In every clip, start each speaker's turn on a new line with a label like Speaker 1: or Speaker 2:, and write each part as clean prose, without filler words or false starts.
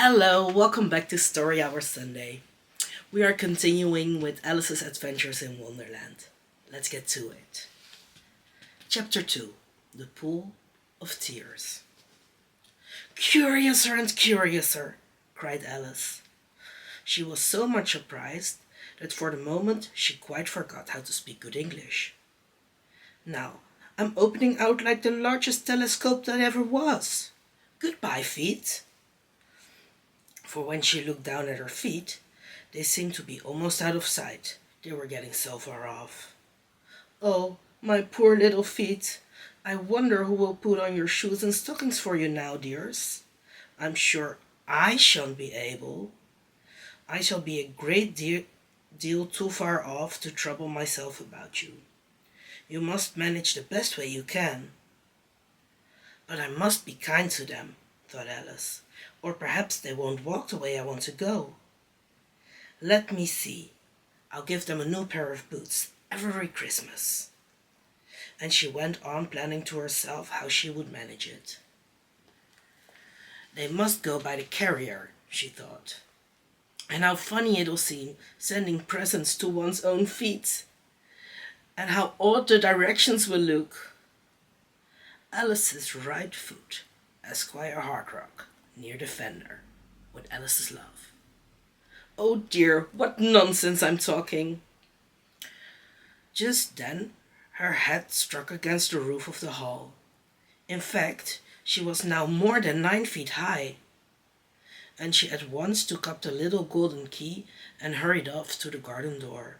Speaker 1: Hello, welcome back to Story Hour Sunday. We are continuing with Alice's adventures in Wonderland. Let's get to it. Chapter 2: The Pool of Tears. Curiouser and curiouser, cried Alice. She was so much surprised that for the moment she quite forgot how to speak good English. Now, I'm opening out like the largest telescope that ever was. Goodbye, feet. For when she looked down at her feet, they seemed to be almost out of sight. They were getting so far off. Oh, my poor little feet. I wonder who will put on your shoes and stockings for you now, dears. I'm sure I shan't be able. I shall be a great deal too far off to trouble myself about you. You must manage the best way you can. But I must be kind to them, thought Alice, or perhaps they won't walk the way I want to go. Let me see. I'll give them a new pair of boots every Christmas. And she went on planning to herself how she would manage it. They must go by the carrier, she thought. And how funny it'll seem sending presents to one's own feet. And how odd the directions will look. Alice's right foot, Esquire Hardrock, near the fender, with Alice's love. Oh dear, what nonsense I'm talking. Just then her head struck against the roof of the hall. In fact, she was now more than 9 feet high. And she at once took up the little golden key and hurried off to the garden door.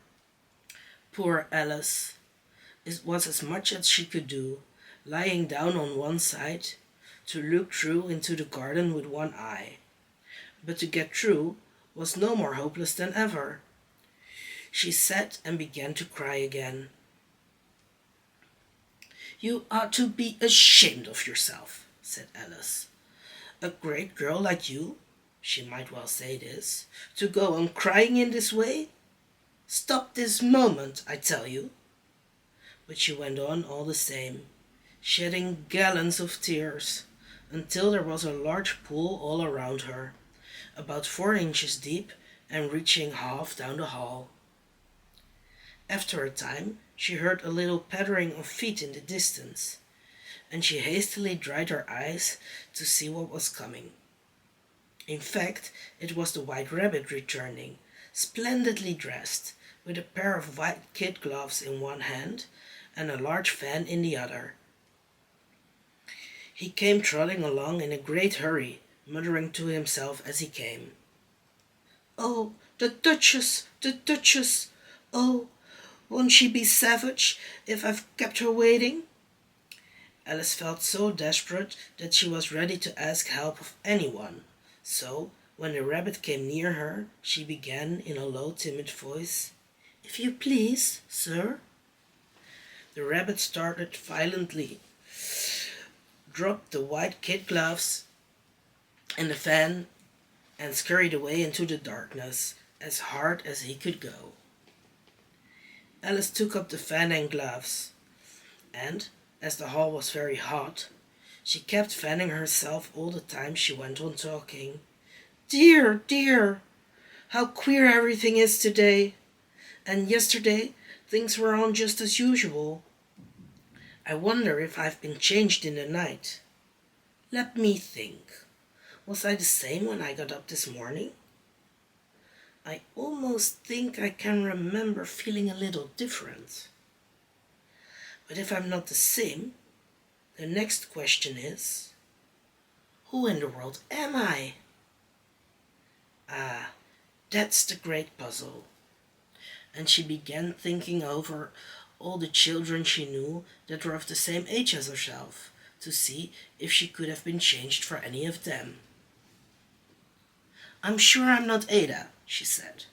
Speaker 1: Poor Alice! It was as much as she could do, lying down on one side, to look through into the garden with one eye. But to get through was no more hopeless than ever. She sat and began to cry again. You ought to be ashamed of yourself, said Alice. A great girl like you, she might well say this, to go on crying in this way? Stop this moment, I tell you. But she went on all the same, shedding gallons of tears, until there was a large pool all around her, about 4 inches deep and reaching half down the hall. After a time she heard a little pattering of feet in the distance, and she hastily dried her eyes to see what was coming. In fact, it was the White Rabbit returning, splendidly dressed, with a pair of white kid gloves in one hand and a large fan in the other. He came trotting along in a great hurry, muttering to himself as he came. Oh, the Duchess, the Duchess! Oh, won't she be savage if I've kept her waiting? Alice felt so desperate that she was ready to ask help of anyone. So, when the rabbit came near her, she began in a low, timid voice, If you please, sir. The rabbit started violently, dropped the white kid gloves and the fan, and scurried away into the darkness as hard as he could go. Alice took up the fan and gloves, and, as the hall was very hot, she kept fanning herself all the time she went on talking. Dear, dear, how queer everything is today. And yesterday things were on just as usual. I wonder if I've been changed in the night. Let me think. Was I the same when I got up this morning? I almost think I can remember feeling a little different. But if I'm not the same, the next question is, who in the world am I? Ah, that's the great puzzle. And she began thinking over all the children she knew that were of the same age as herself, to see if she could have been changed for any of them. I'm sure I'm not Ada, she said,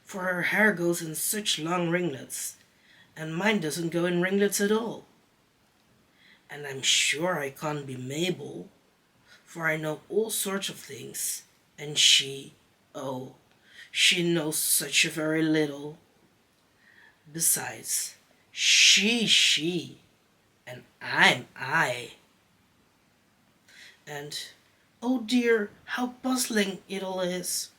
Speaker 1: for her hair goes in such long ringlets, and mine doesn't go in ringlets at all. And I'm sure I can't be Mabel, for I know all sorts of things, and oh, she knows such a very little. Besides, she, and I'm I. And, Oh dear, how puzzling it all is.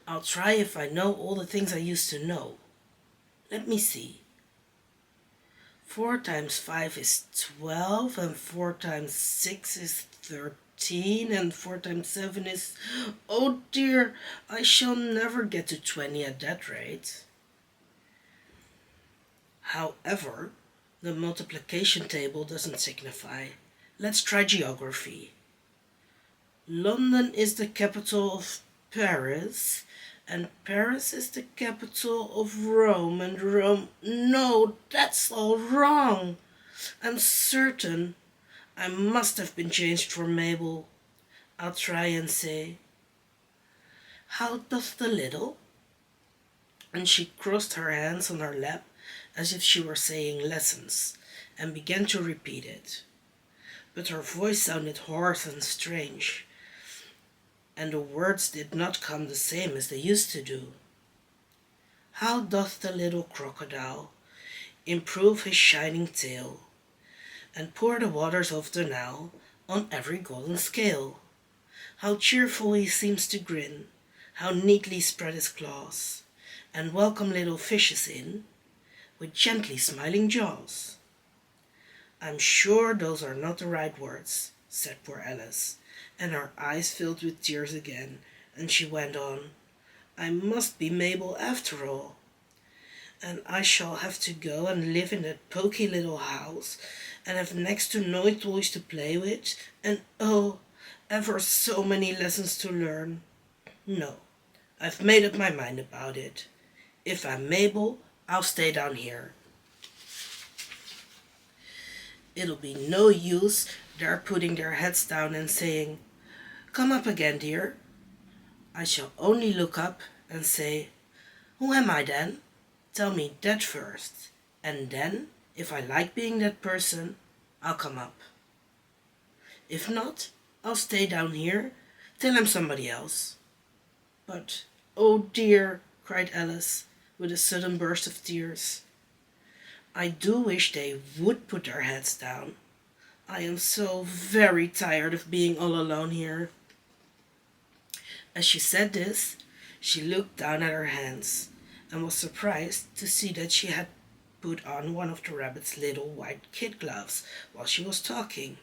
Speaker 1: I'll try if I know all the things I used to know. Let me see. 4 times 5 is 12, and 4 times 6 is 13, and 4 times 7 is... Oh dear, I shall never get to 20 at that rate. However, the multiplication table doesn't signify. Let's try geography. London is the capital of Paris, and Paris is the capital of Rome, and Rome... No, that's all wrong. I'm certain I must have been changed for Mabel. I'll try and say, how doth the little? And she crossed her hands on her lap as if she were saying lessons, and began to repeat it. But her voice sounded hoarse and strange, and the words did not come the same as they used to do. How doth the little crocodile improve his shining tail, and pour the waters of the Nile on every golden scale? How cheerful he seems to grin, how neatly spread his claws, and welcome little fishes in, with gently smiling jaws. I'm sure those are not the right words, said poor Alice, and her eyes filled with tears again, and she went on, I must be Mabel after all, and I shall have to go and live in that poky little house, and have next to no toys to play with, and oh, ever so many lessons to learn. No, I've made up my mind about it. If I'm Mabel, I'll stay down here. It'll be no use their putting their heads down and saying, Come up again, dear. I shall only look up and say, Who am I then? Tell me that first, and then, if I like being that person, I'll come up. If not, I'll stay down here till I'm somebody else. But, oh dear, cried Alice, with a sudden burst of tears, I do wish they would put their heads down. I am so very tired of being all alone here. As she said this, she looked down at her hands, and was surprised to see that she had put on one of the rabbit's little white kid gloves while she was talking.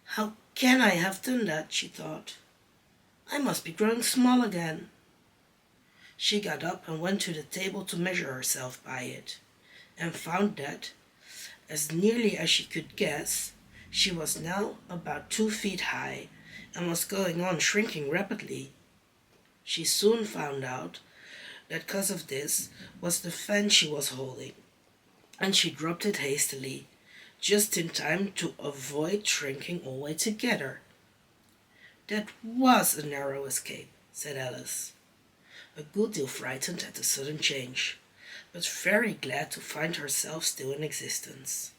Speaker 1: How can I have done that, she thought. I must be growing small again. She got up and went to the table to measure herself by it, and found that, as nearly as she could guess, she was now about 2 feet high, and was going on shrinking rapidly. She soon found out that cause of this was the fan she was holding, and she dropped it hastily, just in time to avoid shrinking all the way together. That was a narrow escape, said Alice, a good deal frightened at the sudden change, but very glad to find herself still in existence.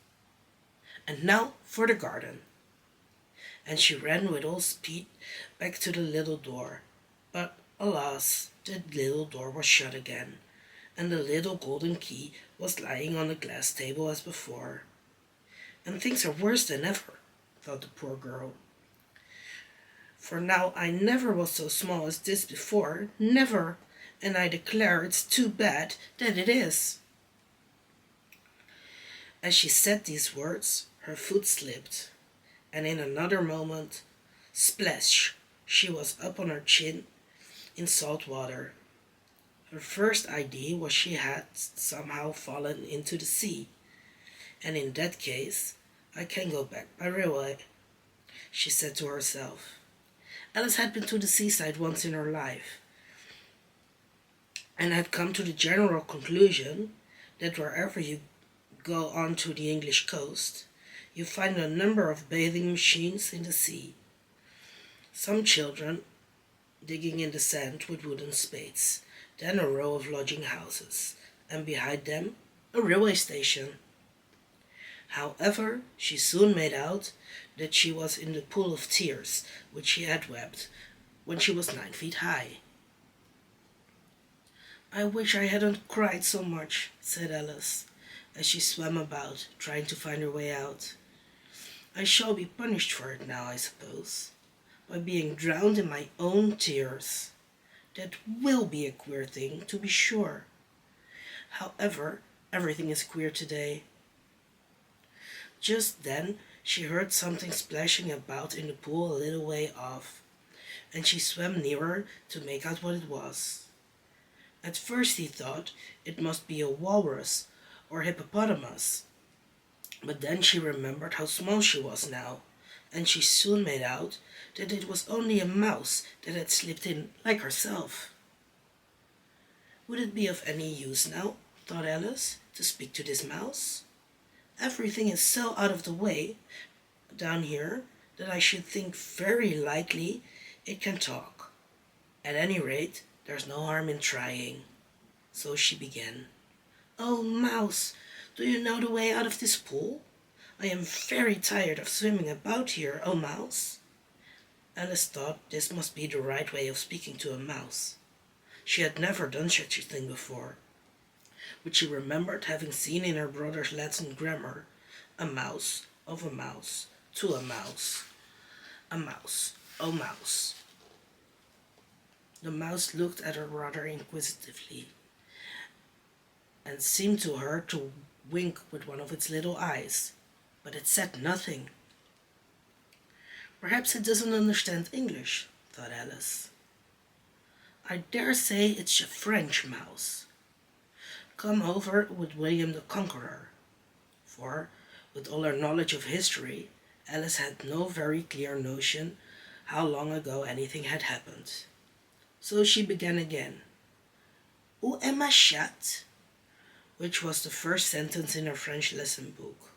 Speaker 1: And now for the garden. And she ran with all speed back to the little door, but alas, the little door was shut again, and the little golden key was lying on the glass table as before. And things are worse than ever, thought the poor girl. For now I never was so small as this before, never, and I declare it's too bad that it is. As she said these words, her foot slipped, and in another moment, splash, she was up on her chin in salt water. Her first idea was she had somehow fallen into the sea, and in that case, I can go back by railway, she said to herself. Alice had been to the seaside once in her life, and had come to the general conclusion that wherever you go on to the English coast, you find a number of bathing machines in the sea. Some children digging in the sand with wooden spades, then a row of lodging houses, and behind them a railway station. However, she soon made out that she was in the pool of tears which she had wept when she was 9 feet high. I wish I hadn't cried so much, said Alice, as she swam about, trying to find her way out. I shall be punished for it now, I suppose. by being drowned in my own tears. That will be a queer thing, to be sure. However, everything is queer today. Just then she heard something splashing about in the pool a little way off, and she swam nearer to make out what it was. At first he thought it must be a walrus or hippopotamus, but then she remembered how small she was now, and she soon made out that it was only a mouse that had slipped in like herself. Would it be of any use now, thought Alice, to speak to this mouse? Everything is so out of the way down here that I should think very likely it can talk. At any rate, there's no harm in trying. So she began. "Oh, mouse, do you know the way out of this pool? I am very tired of swimming about here, oh mouse." Alice thought this must be the right way of speaking to a mouse. She had never done such a thing before, but she remembered having seen in her brother's Latin grammar a mouse of a mouse to a mouse. A mouse, oh mouse. The mouse looked at her rather inquisitively, and seemed to her to wink with one of its little eyes, but it said nothing. "Perhaps it doesn't understand English," thought Alice. "I dare say it's a French mouse, come over with William the Conqueror," for, with all her knowledge of history, Alice had no very clear notion how long ago anything had happened. So she began again. "Où est ma chatte?" which was the first sentence in her French lesson book.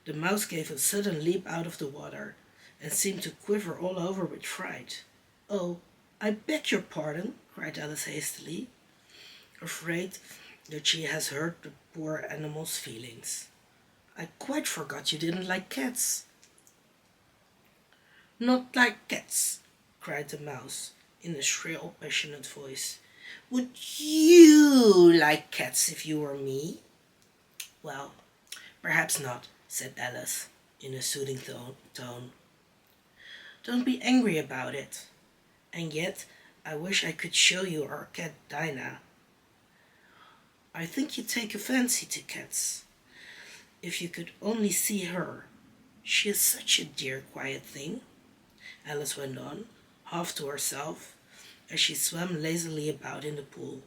Speaker 1: The mouse gave a sudden leap out of the water, and seemed to quiver all over with fright. "Oh, I beg your pardon," cried Alice hastily, afraid that she has hurt the poor animal's feelings. "I quite forgot you didn't like cats." "Not like cats," cried the mouse, in a shrill, passionate voice. "Would you like cats if you were me?" "Well, perhaps not," said Alice, in a soothing tone. "Don't be angry about it. And yet I wish I could show you our cat Dinah. I think you take a fancy to cats. If you could only see her. She is such a dear, quiet thing," Alice went on, half to herself, as she swam lazily about in the pool.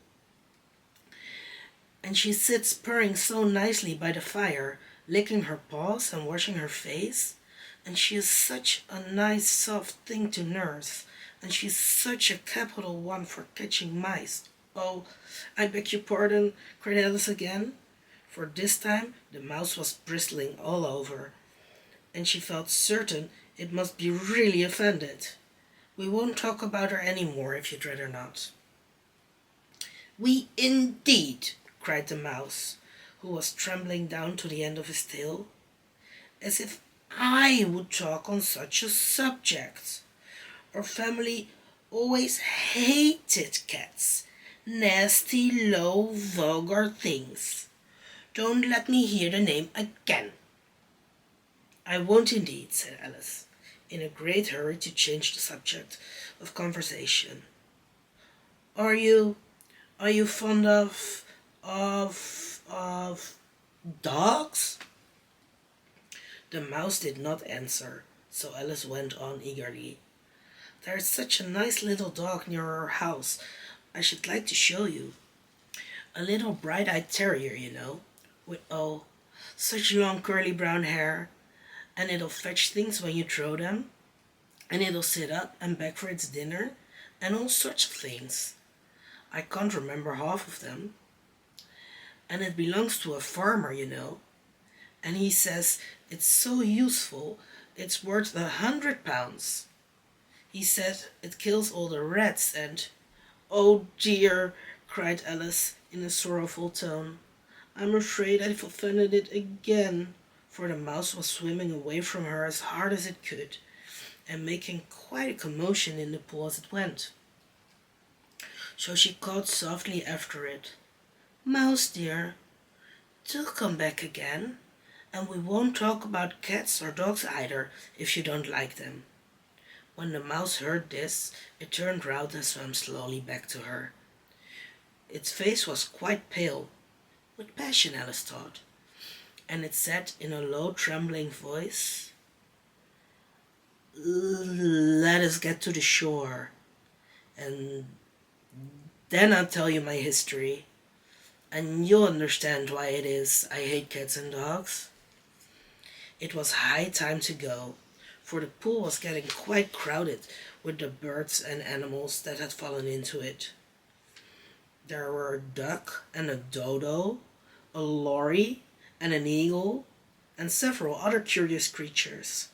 Speaker 1: "And she sits purring so nicely by the fire, licking her paws and washing her face, and she is such a nice soft thing to nurse, and she's such a capital one for catching mice." "Oh, I beg your pardon," cried Alice again, for this time the mouse was bristling all over, and she felt certain it must be really offended. "We won't talk about her any more, if you'd rather not." "We indeed," cried the mouse, who was trembling down to the end of his tail. "As if I would talk on such a subject. Our family always hated cats. Nasty, low, vulgar things. Don't let me hear the name again." "I won't indeed," said Alice, in a great hurry to change the subject of conversation. Are you fond of dogs?" The mouse did not answer, so Alice went on eagerly. "There's such a nice little dog near our house I should like to show you. A little bright-eyed terrier, you know, with, oh, such long curly brown hair, and it'll fetch things when you throw them, and it'll sit up and beg for its dinner, and all sorts of things. I can't remember half of them. And it belongs to a farmer, you know, and he says it's so useful it's worth £100. He said it kills all the rats and—" "Oh dear," cried Alice in a sorrowful tone, "I'm afraid I've offended it again," for the mouse was swimming away from her as hard as it could, and making quite a commotion in the pool as it went. So she called softly after it, "Mouse dear, do come back again, and we won't talk about cats or dogs either, if you don't like them. When the mouse heard this, it turned round and swam slowly back to her. Its face was quite pale, with passion, Alice thought, and it said in a low, trembling voice, "Let us get to the shore, and then I'll tell you my history, and you'll understand why it is I hate cats and dogs." It was high time to go, for the pool was getting quite crowded with the birds and animals that had fallen into it. There were a duck and a dodo, a lorry and an eagle, and several other curious creatures.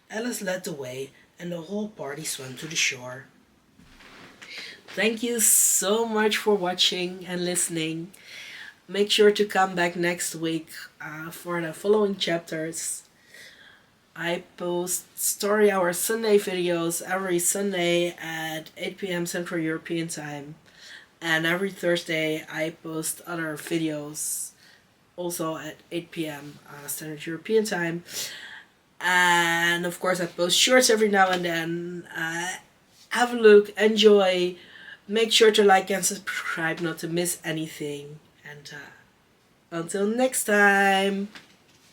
Speaker 1: Alice led the way, and the whole party swam to the shore. Thank you so much for watching and listening. Make sure to come back next week for the following chapters. I post Story Hour Sunday videos every Sunday at 8 p.m. Central European Time. And every Thursday I post other videos also at 8 p.m. Standard European Time. And of course I post shorts every now and then. Have a look, enjoy. Make sure to like and subscribe not to miss anything. And until next time.